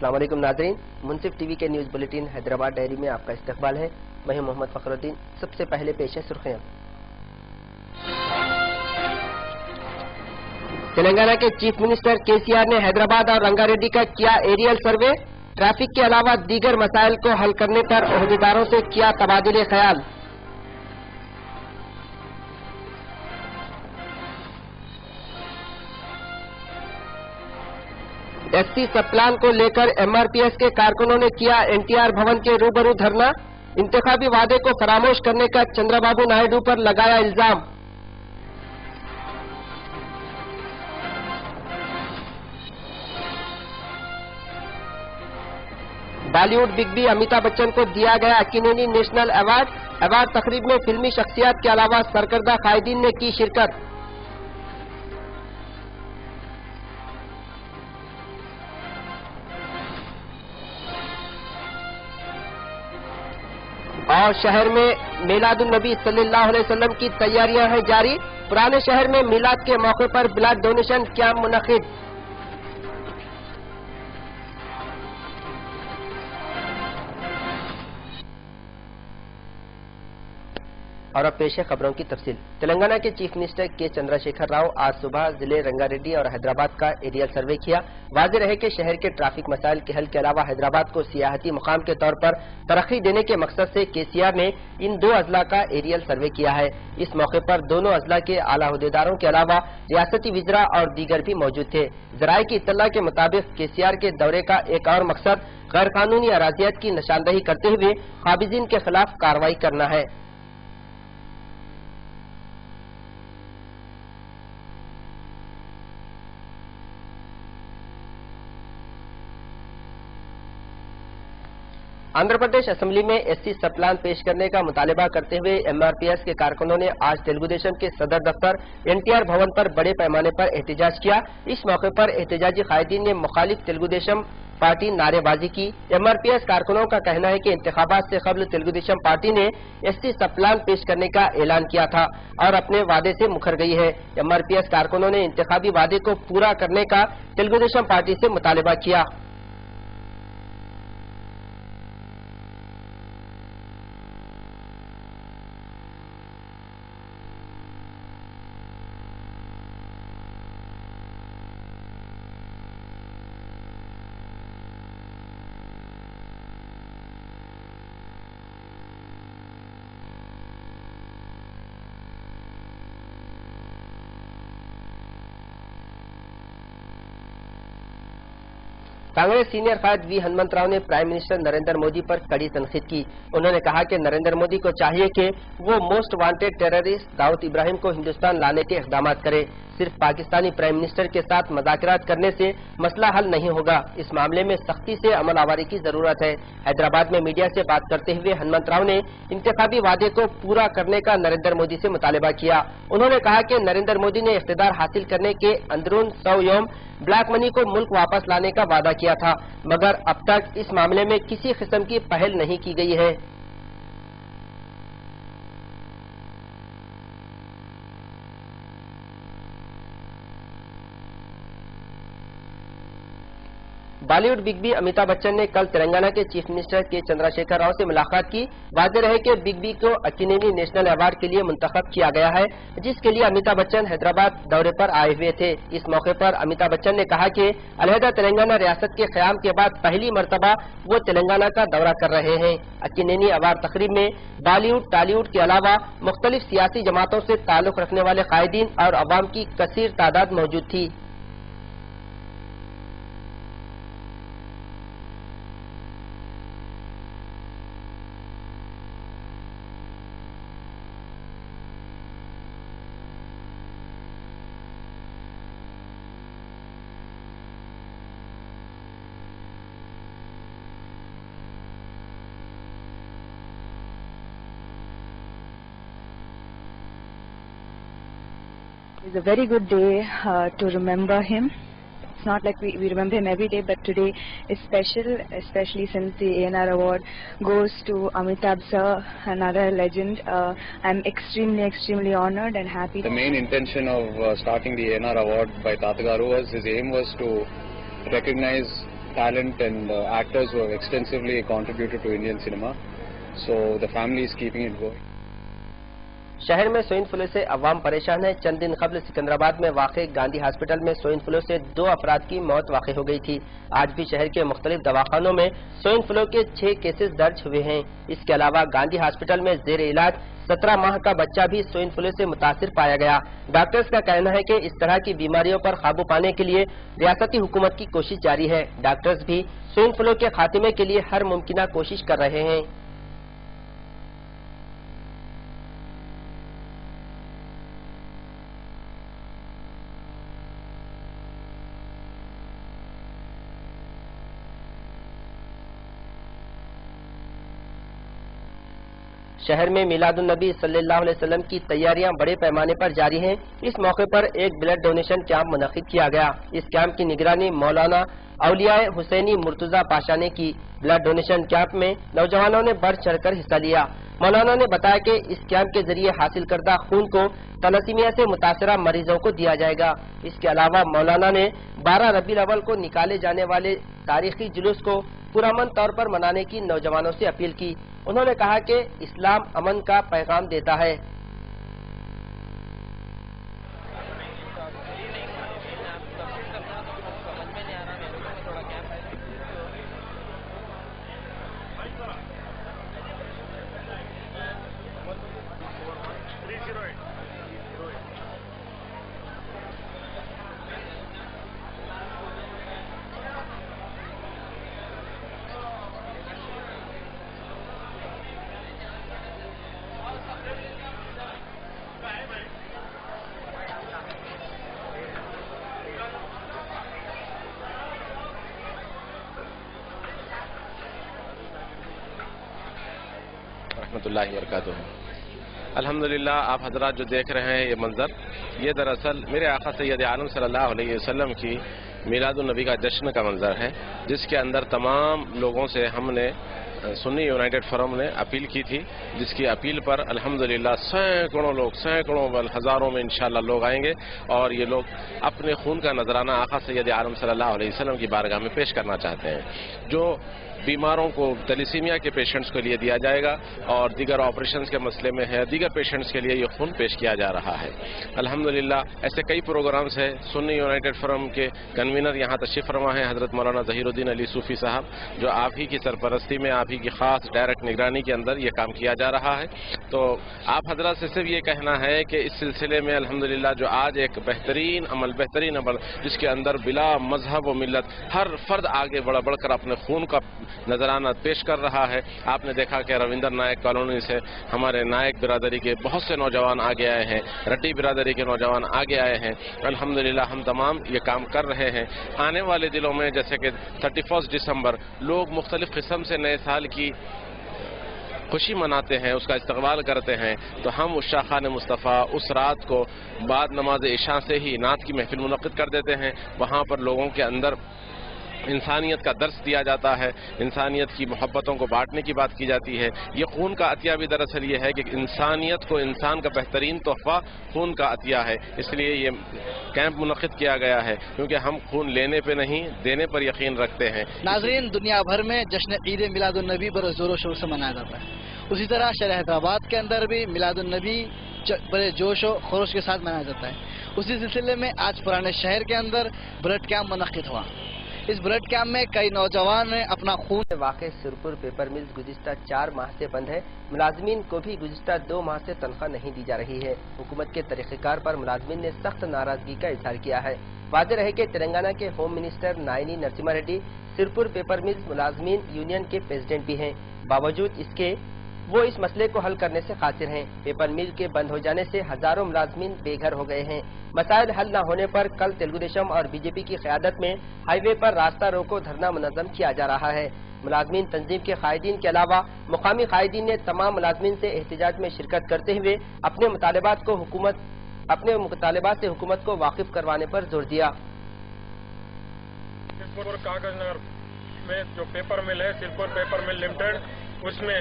السلام علیکم ناظرین، منصف ٹی وی کے نیوز بلیٹن حیدرآباد ڈائری میں آپ کا استقبال ہے۔ میں ہوں محمد فخر الدین۔ سب سے پہلے پیش ہے سرخیاں۔ تلنگانہ کے چیف منسٹر KCR نے حیدرآباد اور رنگا ریڈی کا کیا ایریل سروے، ٹریفک کے علاوہ دیگر مسائل کو حل کرنے پر عہدیداروں سے کیا تبادلے خیال۔ SC سب پلان کو لے کر MRPS کے کارکنوں نے کیا NTR بھون کے روبرو دھرنا، انتخابی وعدے کو فراموش کرنے کا چندرا بابو نائیڈو پر لگایا الزام۔ بالی would big be Amitabh Bachchan کو دیا گیا اکینینی نیشنل ایوارڈ تقریب میں فلمی شخصیات کے علاوہ سرکردہ قائدین نے کی شرکت۔ اور شہر میں میلاد النبی صلی اللہ علیہ وسلم کی تیاریاں ہیں جاری، پرانے شہر میں میلاد کے موقع پر بلڈ ڈونیشن کیمپ منعقد۔ اور اب پیش ہے خبروں کی تفصیل۔ تلنگانہ کے چیف منسٹر کے چندرا شیکھر راؤ آج صبح ضلع رنگا ریڈی اور حیدرآباد کا ایریل سروے کیا۔ واضح رہے کہ شہر کے ٹریفک مسائل کے حل کے علاوہ حیدرآباد کو سیاحتی مقام کے طور پر ترقی دینے کے مقصد سے KCR نے ان دو اضلاع کا ایریل سروے کیا ہے۔ اس موقع پر دونوں اضلاع کے اعلیٰ عہدیداروں کے علاوہ ریاستی وزراء اور دیگر بھی موجود تھے۔ ذرائع کی اطلاع کے مطابق KCR کے دورے کا ایک اور مقصد غیر قانونی اراضیات کی نشاندہی کرتے ہوئے قابضین کے خلاف کارروائی کرنا ہے۔ آندھرا پردیش اسمبلی میں SC سب پلان پیش کرنے کا مطالبہ کرتے ہوئے MRPS کے کارکنوں نے آج تلگو دیشم کے صدر دفتر NTR بھون پر بڑے پیمانے پر احتجاج کیا۔ اس موقع پر احتجاجی قائدین نے مخالف تلگو دیشم پارٹی نعرے بازی کی۔ MRPS کارکنوں کا کہنا ہے کہ انتخابات سے قبل تلگو دیشم پارٹی نے SC سب پلان پیش کرنے کا اعلان کیا تھا اور اپنے وعدے سے مکر گئی ہے۔ MRPS کارکنوں نے انتخابی وعدے کو پورا کرنے کا تلگو دیشم پارٹی سے مطالبہ کیا۔ کانگریس سینئر قائد وی ہنمنت راؤ نے پرائم منسٹر نریندر مودی پر کڑی تنقید کی۔ انہوں نے کہا کہ نریندر مودی کو چاہیے کہ وہ موسٹ وانٹڈ ٹیررسٹ داؤد ابراہیم کو ہندوستان لانے کے اقدامات کرے۔ صرف پاکستانی پرائم منسٹر کے ساتھ مذاکرات کرنے سے مسئلہ حل نہیں ہوگا، اس معاملے میں سختی سے عمل آوری کی ضرورت ہے۔ حیدرآباد میں میڈیا سے بات کرتے ہوئے ہنمنت راؤ نے انتخابی وعدے کو پورا کرنے کا نریندر مودی سے مطالبہ کیا۔ انہوں نے کہا کہ نریندر مودی نے اقتدار حاصل کرنے کے اندرون 100 یوم بلیک منی کو ملک واپس لانے کا وعدہ کیا تھا، مگر اب تک اس معاملے میں کسی قسم کی پہل نہیں کی گئی ہے۔ بالی would big be Amitabh Bachchan نے کل تلنگانہ کے چیف منسٹر کے چندرا شیکھر راؤ سے ملاقات کی۔ واضح رہے کہ بگ بی کو اکینینی نیشنل ایوارڈ کے لیے منتخب کیا گیا ہے، جس کے لیے امیتابھ بچن حیدرآباد دورے پر آئے ہوئے تھے۔ اس موقع پر امیتابھ بچن نے کہا کہ علیحدہ تلنگانہ ریاست کے قیام کے بعد پہلی مرتبہ وہ تلنگانہ کا دورہ کر رہے ہیں۔ اکینینی ایوارڈ تقریب میں بالی ووڈ، ٹالی ووڈ کے علاوہ مختلف سیاسی جماعتوں سے تعلق رکھنے والے قائدین اور عوام کی کثیر تعداد موجود تھی۔ It's a very good day to remember him. It's not like we remember him every day, but today is special, especially since the ANR award goes to Amitabh sir, another legend. I'm extremely honored and happy. The main intention of starting the ANR award by Tatagaru was, his aim was to recognize talent and actors who have extensively contributed to Indian cinema. So the family is keeping it going. शहर में swine flu से अवाम परेशान है। चंद दिन कबल सिकंदराबाद में वाक़े Gandhi hospital में स्वाइन फ्लू से 2 अफराद की मौत वाक़ हो गई थी। आज भी शहर के मुख्तलिफ दवाखानों में स्वाइन फ्लू के 6 केसेस दर्ज हुए हैं। इसके अलावा गांधी हॉस्पिटल में जेर इलाज 17 माह का बच्चा भी स्वाइन फ्लू से मुतासिर पाया गया। डॉक्टर्स का कहना है कि इस तरह की बीमारियों पर काबू पाने के लिए रियासती हुकूमत की कोशिश जारी है। डॉक्टर्स भी स्वाइन फ्लू के खात्मे के लिए हर मुमकिन कोशिश कर रहे हैं। शहर में मिलादुन नबी सल्लल्लाहु अलैहि वसल्लम की तैयारियां बड़े पैमाने पर जारी हैं। इस मौके पर एक ब्लड डोनेशन कैंप मुनक्किद किया गया। इस कैंप की निगरानी मौलाना औलियाए हुसैनी मुर्तजा पाशा ने की। ब्लड डोनेशन कैंप में नौजवानों ने बढ़ चढ़कर हिस्सा लिया। मौलाना ने बताया कि इस कैंप के जरिए हासिल करदा खून को तलसीमिया से मुतासरा मरीजों को दिया जाएगा। इसके अलावा मौलाना ने 12 रबीउल अव्वल को निकाले जाने वाले तारीखी जुलूस को पुरअमन तौर पर मनाने की नौजवानों से अपील की। उन्होंने कहा कि इस्लाम अमन का पैगाम देता है। रहमतुल्लाहि व बरकातुहू। अल्हम्दुलिल्लाह, आप हजरात जो देख रहे हैं ये मंजर, ये दरअसल मेरे आका सैयद आलम सल्लल्लाहु अलैहि वसल्लम की मिलादुन नबी का जश्न का मंजर है, जिसके अंदर तमाम लोगों से हमने सुन्नी यूनाइटेड फोरम ने अपील की थी, जिसकी अपील पर अल्हम्दुलिल्लाह सैकड़ों बल हज़ारों में इंशाअल्लाह लोग आएंगे और ये लोग अपने खून का नजराना आका सैयद आलम सल्लल्लाहु अलैहि वसल्लम की बारगाह में पेश करना चाहते हैं। जो बीमारों को तलिसीमिया के पेशेंट्स के लिए दिया जाएगा और दीगर ऑपरेशंस के मसले में है, दीगर पेशेंट्स के लिए ये खून पेश किया जा रहा है। अल्हम्दुलिल्लाह ऐसे कई प्रोग्राम्स हैं। सुन्नी यूनाइटेड फोरम के कन्वीनर यहाँ तशरीफ फरमा हैं हज़रत मौलाना ज़हीरुद्दीन अली सूफ़ी साहब, जो आप ही की सरपरस्ती में, आप ही की ख़ास डायरेक्ट निगरानी के अंदर ये काम किया जा रहा है। तो आप हजरात से सिर्फ ये कहना है कि इस सिलसिले में अल्हम्दुलिल्लाह जो आज एक बेहतरीन अमल जिसके अंदर बिला मजहब व मिल्लत हर फर्द आगे बढ़कर अपने खून का नजराना पेश कर रहा है। आपने देखा कि रविंद्र नायक कॉलोनी से हमारे नायक बिरादरी के बहुत से नौजवान आगे आए हैं, रड्डी बिरादरी के नौजवान आगे आए हैं। अल्हम्दुलिल्लाह हम तमाम ये काम कर रहे हैं। आने वाले दिनों में जैसे कि 31 दिसंबर लोग मुख्तलिफ किस्म से नए साल की खुशी मनाते हैं, उसका इस्तकबाल करते हैं, तो हम उस शाखान मुस्तफ़ा उस रात को बाद नमाज इशा से ही नात की महफिल मुनक़्क़िद कर देते हैं। वहाँ पर लोगों के अंदर इंसानियत का दर्स दिया जाता है, इंसानियत की मोहब्बतों को बांटने की बात की जाती है। ये खून का अतिया भी दरअसल ये है कि इंसानियत को इंसान का बेहतरीन तोहफा खून का अतिया है। इसलिए ये कैंप मुनक़्क़िद किया गया है, क्योंकि हम खून लेने पे नहीं देने पर यकीन रखते हैं। नाज़रीन, दुनिया भर में जश्न ईद मिलादुन नबी बड़े ज़ोरों शोर से मनाया जाता है। उसी तरह शहर हैदराबाद के अंदर भी मिलादुन नबी बड़े जोश और खरोश के साथ मनाया जाता है। उसी सिलसिले में आज पुराने शहर के अंदर ब्लड कैंप मुनक़्क़िद हुआ। इस ब्लड कैंप में कई नौजवान ने अपना खून वाक़े सिरपुर पेपर मिल्स गुज़िश्ता 4 माह से बंद है। मुलाजमीन को भी गुज़िश्ता 2 माह से तनख्वाह नहीं दी जा रही है। हुकूमत के तरीक़ेकार पर मुलाजमीन ने सख्त नाराजगी का इजहार किया है। वाज़ेह रहे कि तेलंगाना के home minister Nayani Narasimha Reddy Sirpur paper mills मुलाजमीन यूनियन के प्रेसिडेंट भी हैं। बावजूद इसके वो इस मसले को हल करने से कासिर हैं। पेपर मिल के बंद हो जाने से हजारों मुलाजमीन बेघर हो गए हैं। मसाइल हल न होने पर कल तेलुगुदेशम और बीजेपी की क़यादत में हाईवे पर रास्ता रोको धरना मुनज़्ज़म किया जा रहा है। मुलाजमीन तंजीम के कायदीन के अलावा मुकामी कायदीन ने तमाम मुलाजमीन से एहतजाज में शिरकत करते हुए अपने मुतालबात से हुकूमत को वाकिफ करवाने पर जोर दिया। कागज नगर में जो पेपर मिल है, सिरपुर पेपर मिल लिमिटेड, उसमें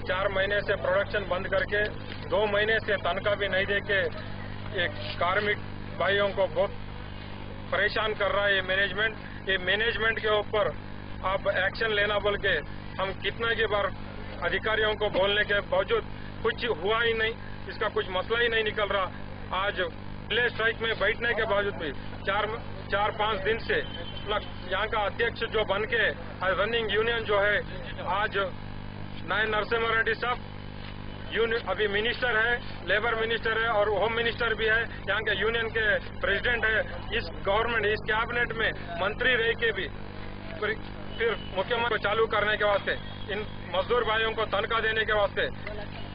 4 महीने से प्रोडक्शन बंद करके 2 महीने से तनख्वाह भी नहीं देके एक कार्मिक भाइयों को बहुत परेशान कर रहा है ये मैनेजमेंट। ये मैनेजमेंट के ऊपर आप एक्शन लेना बोल के हम कितना की बार अधिकारियों को बोलने के बावजूद कुछ हुआ ही नहीं, इसका कुछ मसला ही नहीं निकल रहा। आज प्ले स्ट्राइक में बैठने के बावजूद भी चार पाँच दिन से यहाँ का अध्यक्ष जो बन के रनिंग यूनियन जो है, आज नायब नरसिम्हा रेड्डी साहब अभी मिनिस्टर है, लेबर मिनिस्टर है और होम मिनिस्टर भी है, यहाँ के यूनियन के प्रेसिडेंट है। इस गवर्नमेंट, इस कैबिनेट में मंत्री रह के भी फिर मुख्यमंत्री को चालू करने के वास्ते, इन मजदूर भाइयों को तनख्वाह देने के वास्ते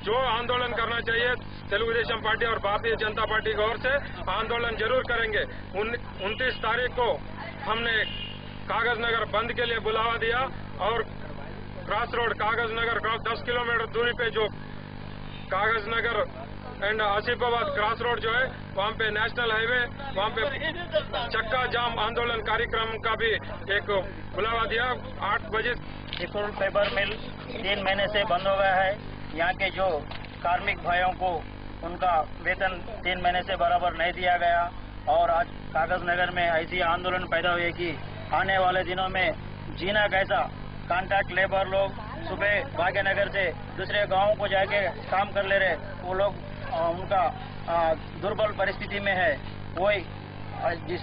जो आंदोलन करना चाहिए, तेलुगु देशम पार्टी और भारतीय जनता पार्टी की ओर से आंदोलन जरूर करेंगे। 29 तारीख को हमने कागज नगर बंद के लिए बुलावा दिया और क्रॉस रोड कागज नगर 10 किलोमीटर दूरी पे जो कागज नगर एंड आसिफाबाद क्रॉस रोड जो है, वहाँ पे नेशनल हाईवे, वहाँ पे चक्का जाम आंदोलन कार्यक्रम का भी एक बुलावा दिया 8 बजे। त्रिपुर पेपर मिल 3 महीने से बंद हो गया है। यहाँ के जो कार्मिक भाइयों को उनका वेतन 3 महीने से बराबर नहीं दिया गया और आज कागज नगर में ऐसी आंदोलन पैदा हुई कि आने वाले दिनों में जीना कैसा। कॉन्ट्रैक्ट लेबर लोग सुबह भाग्यनगर से दूसरे गांवों को जाके काम कर ले रहे, वो लोग उनका दुर्बल परिस्थिति में है। वही जिस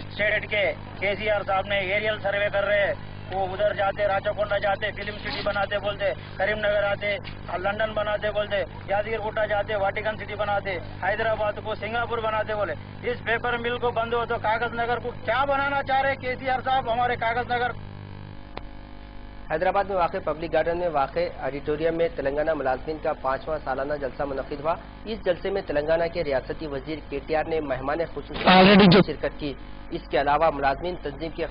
स्टेट के केसीआर साहब ने एरियल सर्वे कर रहे हैं, वो उधर जाते, राचाकोंडा जाते, फिल्म सिटी बनाते बोलते, करीमनगर आते, लंदन बनाते बोलते, यादगिरगुट्टा जाते, वाटिकन सिटी बनाते, हैदराबाद को सिंगापुर बनाते बोले। इस पेपर मिल को बंद हो तो कागज नगर को क्या बनाना चाह रहे केसीआर साहब हमारे कागज नगर। हैदराबाद में वाक़ पब्लिक गार्डन में वाक़ ऑडिटोरियम में तेलंगाना मुलाजमीन का 5वां सालाना जलसा मुनक़िद हुआ। इस जलसे में तेलंगाना के रियासती वजीर केटीआर ने मेहमान ख़ुसूसी शिरकत की। इसके अलावा मुलाजमीन तंजीम के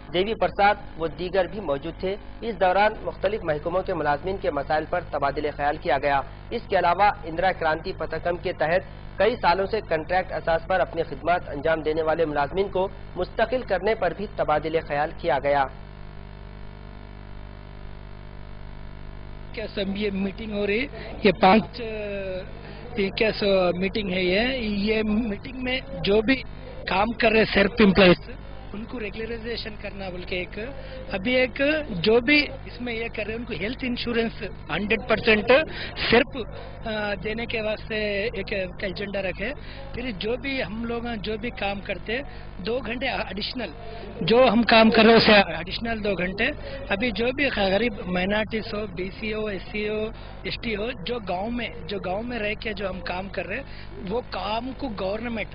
देवी प्रसाद व दीगर भी मौजूद थे। इस दौरान मुख्तलिफ महकमों के मुलाजमीन के मसाइल पर तबादिले ख्याल किया गया। इसके अलावा इंदिरा क्रांति पथकम के तहत कई सालों से कंट्रैक्ट असास पर अपनी खिदमत अंजाम देने वाले मुलाजमीन को मुस्तकिल करने पर भी तबादिले ख्याल किया गया। क्या ये मीटिंग हो रही, ये 5 क्या मीटिंग है। ये मीटिंग में जो भी काम कर रहे सेल्फ एम्प्लॉयज उनको रेगुलराइजेशन करना बोल के एक जो भी इसमें ये कर रहे हैं उनको हेल्थ इंश्योरेंस 100% सिर्फ देने के वास्ते एक एजेंडा रखे। फिर जो भी हम लोग जो भी काम करते 2 घंटे एडिशनल जो हम काम कर रहे हैं उसे एडिशनल 2 घंटे। अभी जो भी गरीब माइनॉरिटीज हो, BC हो, SC हो, ST हो, जो गांव में रह के जो हम काम कर रहे हैं वो काम को गवर्नमेंट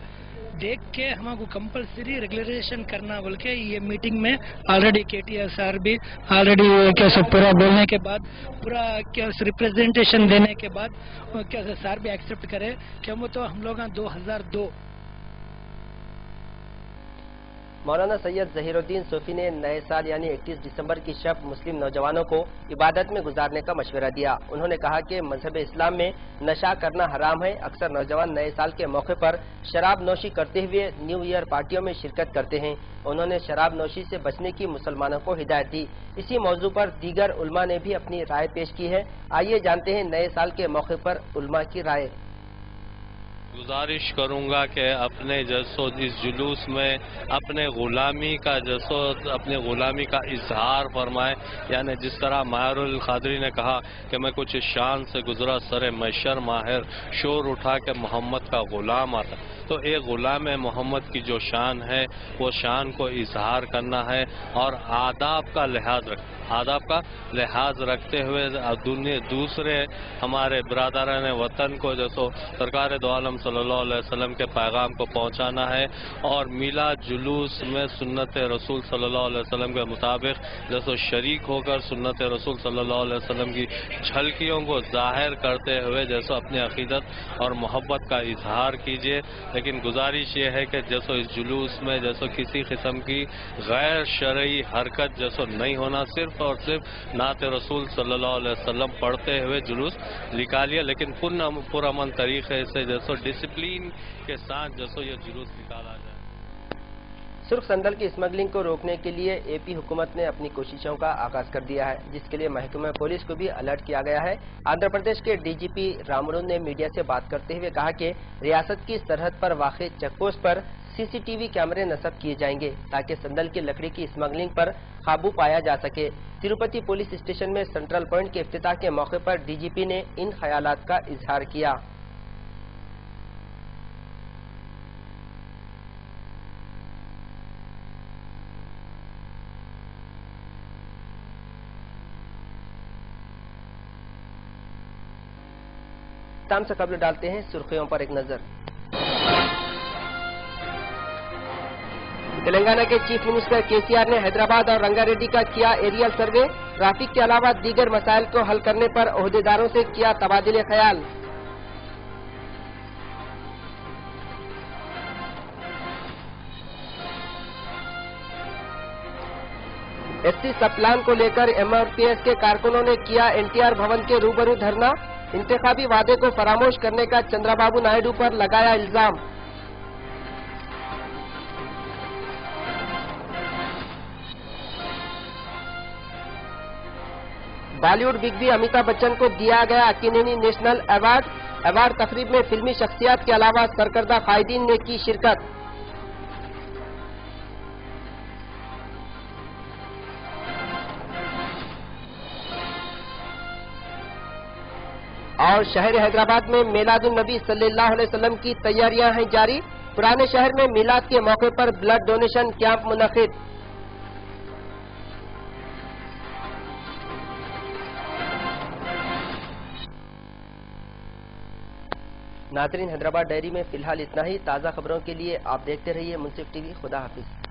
देख के हमको कंपलसरी रेगुलराइजेशन करना बोल के ये मीटिंग में ऑलरेडी केटीआर सर भी ऑलरेडी क्या पूरा बोलने के बाद पूरा क्या रिप्रेजेंटेशन देने के बाद क्या सर भी एक्सेप्ट करे कि वो तो हम लोग 2002। मौलाना सैयद जहीरुद्दीन सूफी ने नए साल यानी 31 दिसंबर की शब मुस्लिम नौजवानों को इबादत में गुजारने का मशवरा दिया। उन्होंने कहा कि मजहब इस्लाम में नशा करना हराम है। अक्सर नौजवान नए साल के मौके पर शराब नोशी करते हुए न्यू ईयर पार्टियों में शिरकत करते हैं। उन्होंने शराब नोशी से बचने की मुसलमानों को हिदायत दी। इसी मौजू पर दीगर उलमा ने भी अपनी राय पेश की है। आइए जानते हैं नए साल के मौके पर उलमा की राय। गुजारिश करूंगा कि अपने जसो इस जुलूस में अपने गुलामी का अपने गुलामी का इजहार फरमाए। यानी जिस तरह माहिरुल क़ादरी ने कहा कि मैं कुछ शान से गुजरा सरे मैशर माहिर शोर उठा के मोहम्मद का गुलाम आता, तो एक गुलाम मोहम्मद की जो शान है वो शान को इजहार करना है और आदाब का लिहाज रखते हुए दूसरे हमारे बरादरान वतन को जैसो सरकार दो आलम सल्लल्लाहु अलैहि वसल्लम के पैगाम को पहुंचाना है और मिलाद जुलूस में सुन्नत रसूल सल्लल्लाहु अलैहि वसल्लम के मुताबिक जैसो शरीक होकर सुन्नत रसूल सल्लल्लाहु अलैहि वसल्लम की झलकियों को जाहिर करते हुए जैसो अपनी अकीदत और मोहब्बत का इजहार कीजिए। लेकिन गुजारिश ये है कि जैसो इस जुलूस में जैसो किसी किस्म की गैर शरई हरकत जैसो नहीं होना, सिर्फ और सिर्फ नात रसूल सल्लल्लाहु अलैहि वसल्लम पढ़ते हुए जुलूस निकालिए, लेकिन पुरअमन तरीके से जैसो डिसिप्लिन के साथ जैसो ये जुलूस निकाला जाए। सुर्ख संदल की स्मगलिंग को रोकने के लिए AP हुकूमत ने अपनी कोशिशों का आगाज कर दिया है, जिसके लिए महकमा पुलिस को भी अलर्ट किया गया है। आंध्र प्रदेश के DGP रामुलु ने मीडिया से बात करते हुए कहा कि रियासत की सरहद पर वाक़ चेकपोस्ट पर CCTV कैमरे नस्ब किए जाएंगे ताकि संदल की लकड़ी की स्मगलिंग पर काबू पाया जा सके। तिरुपति पुलिस स्टेशन में सेंट्रल पॉइंट के इफ्तिताह के मौके पर DGP ने इन ख्यालात का इजहार किया। तमाम से कबल डालते हैं सुर्खियों पर एक नजर। तेलंगाना के चीफ मिनिस्टर KCR ने हैदराबाद और रंगारेड्डी का किया एरियल सर्वे। ट्रैफिक के अलावा दीगर मसाइल को हल करने पर ओहदेदारों से किया तबादिले ख्याल। SC सब प्लान को लेकर MRPS के कारकुनों ने किया NTR भवन के रूबरू धरना। इंतखाबी वादे को फरामोश करने का चंद्रबाबू नायडू पर लगाया इल्जाम। बॉलीवुड बिग बी अमिताभ बच्चन को दिया गया अक्किनेनी नेशनल अवार्ड तकरीब में फिल्मी शख्सियत के अलावा सरकर्दा कायदीन ने की शिरकत। और शहर हैदराबाद में मिलादुन नबी सल्लल्लाहु अलैहि वसल्लम की तैयारियां हैं जारी। पुराने शहर में मिलाद के मौके पर ब्लड डोनेशन कैंप मुनक्किद। नाज़रीन, हैदराबाद डायरी में फिलहाल इतना ही। ताज़ा खबरों के लिए आप देखते रहिए मुंसिफ टीवी। खुदा हाफिज।